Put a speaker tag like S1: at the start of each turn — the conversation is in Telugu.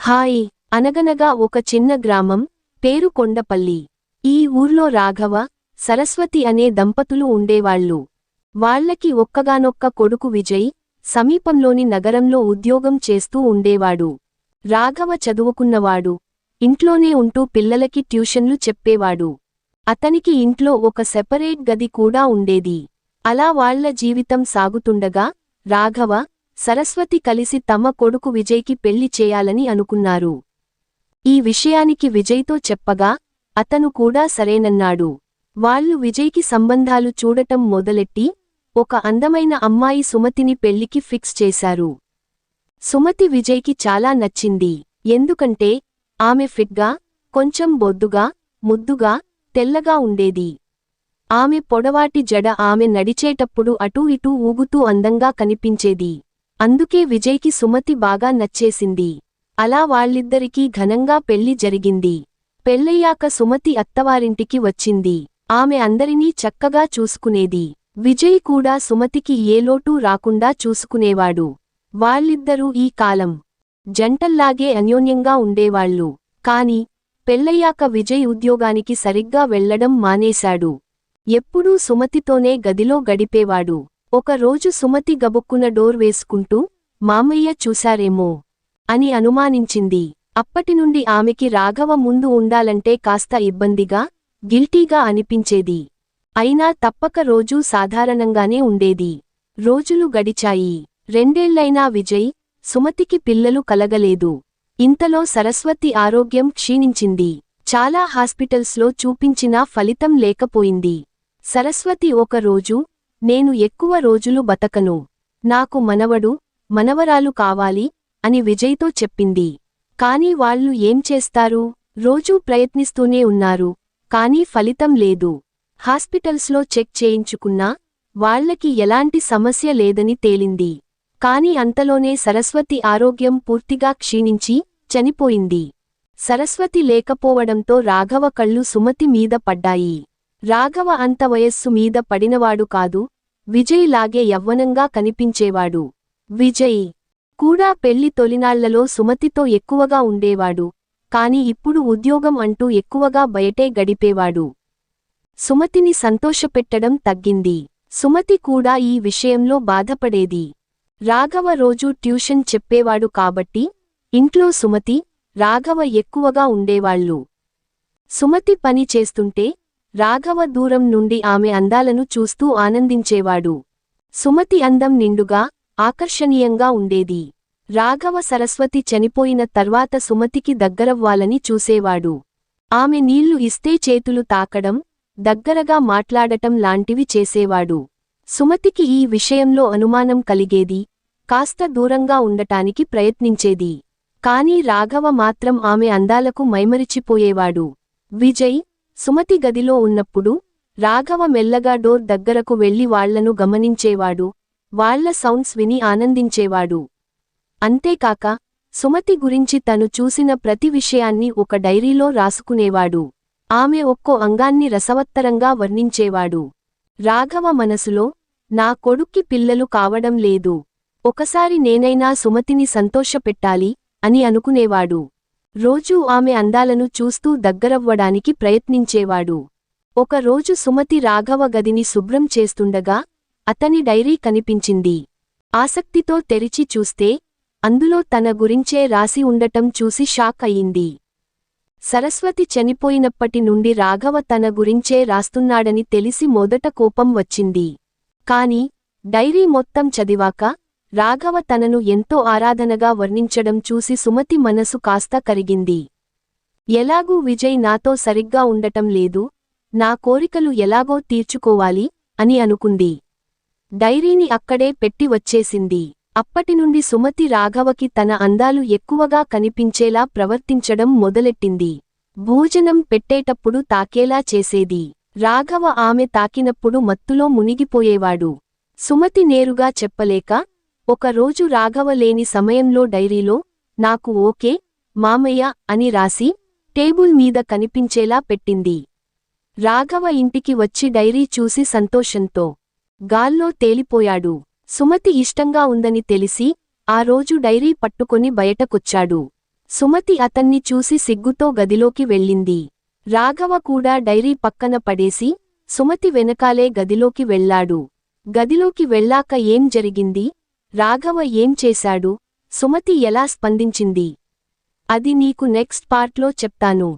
S1: హాయ్ అనగనగా ఒక చిన్న గ్రామం పేరు కొండపల్లి. ఈ ఊర్లో రాఘవ, సరస్వతి అనే దంపతులు ఉండేవాళ్ళు. వాళ్లకి ఒక్కగానొక్క కొడుకు విజయ్ సమీపంలోని నగరంలో ఉద్యోగం చేస్తూ ఉండేవాడు. రాఘవ చదువుకున్నవాడు. ఇంట్లోనే ఉంటూ పిల్లలకి ట్యూషన్లు చెప్పేవాడు. అతనికి ఇంట్లో ఒక సెపరేట్ గది కూడా ఉండేది. అలా వాళ్ల జీవితం సాగుతుండగా రాఘవ, సరస్వతి కలిసి తమ కొడుకు విజయ్కి పెళ్లి చేయాలని అనుకున్నారు. ఈ విషయానికి విజయ్తో చెప్పగా అతను కూడా సరేనన్నాడు. వాళ్లు విజయ్కి సంబంధాలు చూడటం మొదలెట్టి ఒక అందమైన అమ్మాయి సుమతిని పెళ్లికి ఫిక్స్ చేశారు. సుమతి విజయ్కి చాలా నచ్చింది. ఎందుకంటే ఆమె ఫిట్గా, కొంచెం బొద్దుగా, ముద్దుగా, తెల్లగా ఉండేది. ఆమె పొడవాటి జడ ఆమె నడిచేటప్పుడు అటూ ఇటూ ఊగుతూ అందంగా కనిపించేది. అందుకే విజయ్కి సుమతి బాగా నచ్చేసింది. అలా వాళ్ళిద్దరికీ ఘనంగా పెళ్లి జరిగింది. పెళ్లయ్యాక సుమతి అత్తవారింటికి వచ్చింది. ఆమె అందరినీ చక్కగా చూసుకునేది. విజయ్ కూడా సుమతికి ఏ లోటూ రాకుండా చూసుకునేవాడు. వాళ్ళిద్దరూ ఈ కాలం జంటల్లాగే అన్యోన్యంగా ఉండేవాళ్లు. కాని పెళ్లయ్యాక విజయ్ ఉద్యోగానికి సరిగ్గా వెళ్లడం మానేశాడు. ఎప్పుడూ సుమతితోనే గదిలో గడిపేవాడు. ఒక రోజు సుమతి గబుక్కున డోర్ వేసుకుంటూ మామయ్య చూశారేమో అని అనుమానించింది. అప్పటినుండి ఆమెకి రాఘవ ముందు ఉండాలంటే కాస్త ఇబ్బందిగా, గిల్టీగా అనిపించేది. అయినా తప్పక రోజూ సాధారణంగానే ఉండేది. రోజులు గడిచాయి. 2 ఏళ్లైనా విజయ్, సుమతికి పిల్లలు కలగలేదు. ఇంతలో సరస్వతి ఆరోగ్యం క్షీణించింది. చాలా హాస్పిటల్స్లో చూపించినా ఫలితం లేకపోయింది. సరస్వతి ఒక రోజు, నేను ఎక్కువ రోజులు బతకను. నాకు మనవడు, మనవరాలు కావాలి అని విజయ్తో చెప్పింది. కాని వాళ్ళు ఏం చేస్తారు? రోజూ ప్రయత్నిస్తూనే ఉన్నారు. కానీ ఫలితం లేదు. హాస్పిటల్స్లో చెక్ చేయించుకున్నా వాళ్లకి ఎలాంటి సమస్య లేదని తేలింది. కాని అంతలోనే సరస్వతి ఆరోగ్యం పూర్తిగా క్షీణించి చనిపోయింది. సరస్వతి లేకపోవడంతో రాఘవ కళ్ళు సుమతి మీద పడ్డాయి. రాఘవ అంత వయస్సు మీద పడినవాడు కాదు. విజయ్ లాగే యవ్వనంగా కనిపించేవాడు. విజయ్ కూడా పెళ్లి తొలినాళ్లలో సుమతితో ఎక్కువగా ఉండేవాడు. కాని ఇప్పుడు ఉద్యోగం అంటూ ఎక్కువగా బయటే గడిపేవాడు. సుమతిని సంతోషపెట్టడం తగ్గింది. సుమతి కూడా ఈ విషయంలో బాధపడేది. రాఘవ రోజూ ట్యూషన్ చెప్పేవాడు కాబట్టి ఇంట్లో సుమతి, రాఘవ ఎక్కువగా ఉండేవాళ్లు. సుమతి పని చేస్తుంటే రాఘవ దూరం నుండి ఆమె అందాలను చూస్తూ ఆనందించేవాడు. సుమతి అందం నిండుగా, ఆకర్షణీయంగా ఉండేది. రాఘవ సరస్వతి చనిపోయిన తర్వాత సుమతికి దగ్గరవ్వాలని చూసేవాడు. ఆమె నీళ్లు ఇస్తే చేతులు తాకడం, దగ్గరగా మాట్లాడటం లాంటివి చేసేవాడు. సుమతికి ఈ విషయంలో అనుమానం కలిగేది. కాస్త దూరంగా ఉండటానికి ప్రయత్నించేది. కాని రాఘవ మాత్రం ఆమె అందాలకు మైమరిచిపోయేవాడు. విజయ్, సుమతి గదిలో ఉన్నప్పుడు రాఘవ మెల్లగా డోర్ దగ్గరకు వెళ్లి వాళ్లను గమనించేవాడు. వాళ్ల సౌండ్స్ విని ఆనందించేవాడు. అంతేకాక సుమతి గురించి తను చూసిన ప్రతి విషయాన్ని ఒక డైరీలో రాసుకునేవాడు. ఆమె ఒక్కో అంగాన్ని రసవత్తరంగా వర్ణించేవాడు. రాఘవ మనసులో, నా కొడుక్కి పిల్లలు కావడం లేదు. ఒకసారి నేనైనా సుమతిని సంతోషపెట్టాలి అని అనుకునేవాడు. రోజూ ఆమె అందాలను చూస్తూ దగ్గరవ్వడానికి ప్రయత్నించేవాడు. ఒకరోజు సుమతి రాఘవ గదిని శుభ్రం చేస్తుండగా అతని డైరీ కనిపించింది. ఆసక్తితో తెరిచి చూస్తే అందులో తన గురించే రాసి ఉండటం చూసి షాక్ అయింది. సరస్వతి చనిపోయినప్పటి నుండి రాఘవ తన గురించే రాస్తున్నాడని తెలిసి మొదట కోపం వచ్చింది. కాని డైరీ మొత్తం చదివాక రాఘవ తనను ఎంతో ఆరాధనగా వర్ణించడం చూసి సుమతి మనసు కాస్త కరిగింది. ఎలాగూ విజయ్ నాతో సరిగ్గా ఉండటం లేదు, నా కోరికలు ఎలాగో తీర్చుకోవాలి అని అనుకుంది. డైరీని అక్కడే పెట్టి వచ్చేసింది. అప్పటినుండి సుమతి రాఘవకి తన అందాలు ఎక్కువగా కనిపించేలా ప్రవర్తించడం మొదలెట్టింది. భోజనం పెట్టేటప్పుడు తాకేలా చేసేది. రాఘవ ఆమె తాకినప్పుడు మత్తులో మునిగిపోయేవాడు. సుమతి నేరుగా చెప్పలేక ఒకరోజు రాఘవ లేని సమయంలో డైరీలో, నాకు ఓకే మామయ్య అని రాసి టేబుల్ మీద కనిపించేలా పెట్టింది. రాఘవ ఇంటికి వచ్చి డైరీ చూసి సంతోషంతో గాల్లో తేలిపోయాడు. సుమతి ఇష్టంగా ఉందని తెలిసి ఆ రోజు డైరీ పట్టుకొని బయటకొచ్చాడు. సుమతి అతన్ని చూసి సిగ్గుతో గదిలోకి వెళ్ళింది. రాఘవ కూడా డైరీ పక్కన పడేసి సుమతి వెనకాలే గదిలోకి వెళ్ళాడు. గదిలోకి వెళ్ళాక ఏం జరిగింది, రాఘవ ఏం చేశాడు, సుమతి ఎలా స్పందించింది, అది నీకు నెక్స్ట్ పార్ట్లో చెప్తాను.